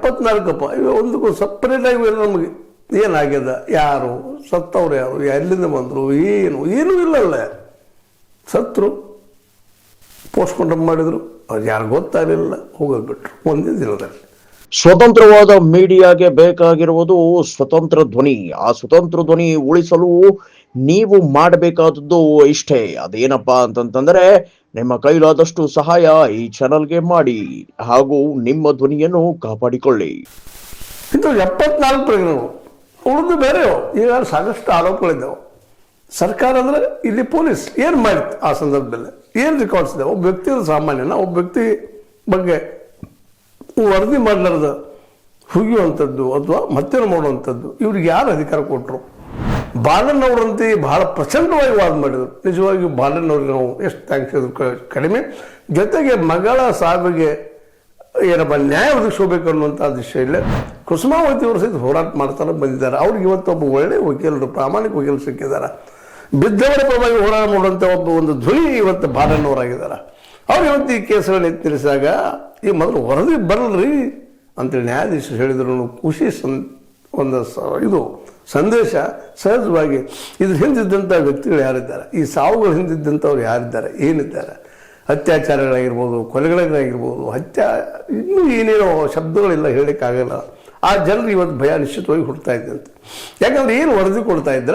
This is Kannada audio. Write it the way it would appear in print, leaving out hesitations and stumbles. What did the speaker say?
74 ಇವು ಒಂದಕ್ಕೂ ಸಪ್ರೇಟಾಗಿ ನಮಗೆ ಏನಾಗ್ಯದ, ಯಾರು ಸತ್ತವ್ರು, ಯಾರು ಎಲ್ಲಿಂದ ಬಂದರು, ಏನೂ ಇಲ್ಲಲ್ಲ. ಸತ್ರು, ಪೋಸ್ಟ್ಮಾರ್ಟಮ್ ಮಾಡಿದರು, ಅವ್ರು ಯಾರು ಗೊತ್ತಾಗಲಿಲ್ಲ, ಹೋಗೋಗ್ಬಿಟ್ರು ಒಂದೇ ದಿನದಲ್ಲಿ. ಸ್ವತಂತ್ರವಾದ ಮೀಡಿಯಾಗೆ ಬೇಕಾಗಿರುವುದು ಸ್ವತಂತ್ರ ಧ್ವನಿ. ಆ ಸ್ವತಂತ್ರ ಧ್ವನಿ ಉಳಿಸಲು ನೀವು ಮಾಡಬೇಕಾದದ್ದು ಇಷ್ಟೇ. ಅದೇನಪ್ಪಾ ಅಂತಂತಂದ್ರೆ, ನಿಮ್ಮ ಕೈಲಾದಷ್ಟು ಸಹಾಯ ಈ ಚಾನಲ್ಗೆ ಮಾಡಿ ಹಾಗೂ ನಿಮ್ಮ ಧ್ವನಿಯನ್ನು ಕಾಪಾಡಿಕೊಳ್ಳಿ. ಇಂಥ 74 ಪ್ರಕರಣಗಳು ಉಳಿದು ಬೇರೆ. ಈಗ ಸಾಕಷ್ಟು ಆರೋಪಗಳಿದ್ದಾವೆ. ಸರ್ಕಾರ ಅಂದರೆ ಇಲ್ಲಿ ಪೊಲೀಸ್ ಏನು ಮಾಡಿತ್ತು ಆ ಸಂದರ್ಭದಲ್ಲಿ, ಏನು ರೆಕಾರ್ಡ್ಸ್ ಇದೆ? ಒಬ್ಬ ವ್ಯಕ್ತಿ ಸಾಮಾನ್ಯನ, ಒಬ್ಬ ವ್ಯಕ್ತಿ ಬಗ್ಗೆ ವರದಿ ಮಾಡಲಾರ್ದ ಹುಗಿಯುವಂಥದ್ದು ಅಥವಾ ಮತ್ತೇನು ಮಾಡುವಂಥದ್ದು, ಇವ್ರಿಗೆ ಯಾರು ಅಧಿಕಾರ ಕೊಟ್ಟರು? ಬಾಲಣ್ಣವರಂತೆ ಬಹಳ ಪ್ರಚಂಡವಾಗಿ ವಾದ ಮಾಡಿದರು. ನಿಜವಾಗಿಯೂ ಬಾಲಣ್ಣವ್ರಿಗೆ ನಾವು ಎಷ್ಟು ಥ್ಯಾಂಕ್ಸ್ ಹೇಳಿದ್ರು ಕಡಿಮೆ. ಜೊತೆಗೆ ಮಗಳ ಸಾವಿಗೆ ಏನಪ್ಪ ನ್ಯಾಯ ಒದಗಿಸ್ಕೋಬೇಕು ಅನ್ನುವಂಥ ದಿಶೆಯಲ್ಲಿ ಕುಸುಮಾವತಿ ಅವರು ಸಹಿತ ಹೋರಾಟ ಮಾಡ್ತಾರೆ ಬಂದಿದ್ದಾರೆ. ಅವ್ರಿಗೆ ಇವತ್ತು ಒಬ್ಬ ಒಳ್ಳೆಯ ವಕೀಲರು, ಪ್ರಾಮಾಣಿಕ ವಕೀಲರು ಸಿಕ್ಕಿದ್ದಾರೆ. ಬಿದ್ದವರ ಪರವಾಗಿ ಹೋರಾಟ ಮಾಡುವಂಥ ಒಂದು ಧ್ವನಿ ಇವತ್ತು ಬಾಲಣ್ಣವರಾಗಿದ್ದಾರೆ. ಅವ್ರು ಇವತ್ತು ಈ ಕೇಸುಗಳನ್ನು ಎತ್ತರಿಸಿದಾಗ ಈ ಮೊದಲು ವರದಿ ಬರಲ್ರಿ ಅಂತೇಳಿ ನ್ಯಾಯಾಧೀಶರು ಹೇಳಿದ್ರು. ಖುಷಿ ಇದು ಸಂದೇಶ ಸಹಜವಾಗಿ ಇದ್ರ ಹಿಂದಿದ್ದಂಥ ವ್ಯಕ್ತಿಗಳು ಯಾರಿದ್ದಾರೆ, ಈ ಸಾವುಗಳ ಹಿಂದಿದ್ದಂಥವ್ರು ಯಾರಿದ್ದಾರೆ, ಏನಿದ್ದಾರೆ, ಅತ್ಯಾಚಾರಗಳಾಗಿರ್ಬೋದು, ಕೊಲೆಗಳಾಗಿರ್ಬೋದು, ಇನ್ನೂ ಏನೇನೋ ಶಬ್ದಗಳೆಲ್ಲ ಹೇಳಲಿಕ್ಕಾಗಲ್ಲ. ಆ ಜನರು ಇವತ್ತು ಭಯ ನಿಶ್ಚಿತವಾಗಿ ಹುಡ್ತಾ ಇದ್ದಂತೆ. ಯಾಕಂದ್ರೆ ಏನು ವರದಿ ಕೊಡ್ತಾ ಇದ್ದಾರೆ